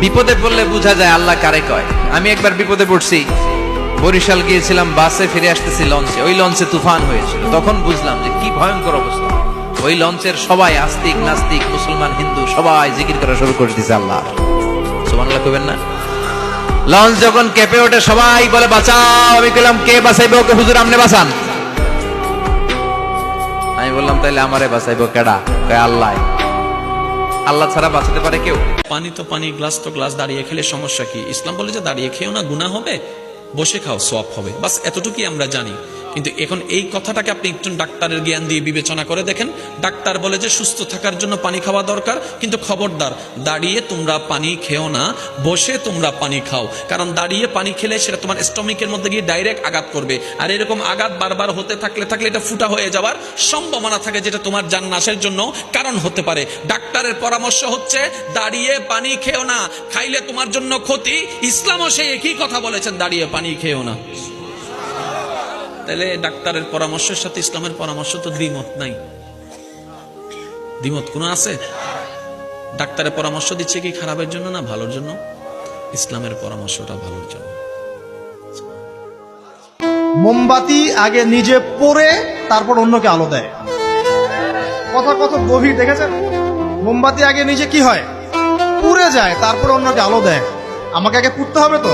বিপদে পড়লে বোঝা যায় আল্লাহ কারে কয়। আমি একবার বিপদে পড়ছি, বরিশাল গিয়েছিলাম, বাসে ফিরে আসতেছি লঞ্চে, ওই লঞ্চে তুফান হয়েছিল। তখন বুঝলাম যে কি ভয়ঙ্কর অবস্থা। ওই লঞ্চের সবাই আস্তিক নাস্তিক মুসলমান হিন্দু সবাই জিকির করা শুরু করে দিয়েছে আল্লাহ। সুবহানাল্লাহ কইবেন না? লঞ্চ যখন কেঁপে ওঠে সবাই বলে বাঁচাও। আমি কইলাম কে বাঁচাইবে ওকে? হুজুর আপনি বাঁচান। আমি বললাম তাইলে আমারে বাঁচাইবো কেডা? কয় আল্লাহ। আল্লাহ ছাড়া বাঁচাতে পারে কেউ? পানি তো পানি, গ্লাস তো গ্লাস, দাঁড়িয়ে খেলে সমস্যা কি? ইসলাম বলে যে দাঁড়িয়ে খেয়েও না, গুনাহ হবে, বসে খাও সওয়াব হবে, বাস এতটুকুই আমরা জানি। কিন্তু এখন এই কথাটাকে আপনি একটু ডাক্তারের জ্ঞান দিয়ে বিবেচনা করে দেখেন। ডাক্তার বলে যে সুস্থ থাকার জন্য পানি খাওয়া দরকার, কিন্তু খবরদার দাঁড়িয়ে তোমরা পানি খেও না, বসে তোমরা পানি খাও। কারণ দাঁড়িয়ে পানি খেলে সেটা তোমার স্টমিকের মধ্যে গিয়ে ডাইরেক্ট আঘাত করবে, আর এরকম আঘাত বারবার হতে থাকলে এটা ফুটা হয়ে যাওয়ার সম্ভাবনা থাকে, যেটা তোমার জান নাশের জন্য কারণ হতে পারে। ডাক্তারের পরামর্শ হচ্ছে দাঁড়িয়ে পানি খেও না, খাইলে তোমার জন্য ক্ষতি। ইসলামও সেই একই কথা বলেছেন, দাঁড়িয়ে পানি খেও না। তাহলে ডাক্তারের পরামর্শের সাথে ইসলামের পরামর্শ তো দ্বিমত নাই। দ্বিমত কোনো আছে? ডাক্তারের পরামর্শ দিচ্ছে কি খারাপের জন্য না ভালোর জন্য? ইসলামের পরামর্শটা ভালোর জন্য। মোমবাতি আগে নিজে পড়ে তারপর অন্যকে আলো দেয়। কথা কত গভীর দেখেছেন? মোমবাতি আগে নিজে কি হয়? পুড়ে যায়, তারপর অন্যকে আলো দেয়। আমাকে আগে পুড়তে হবে তো।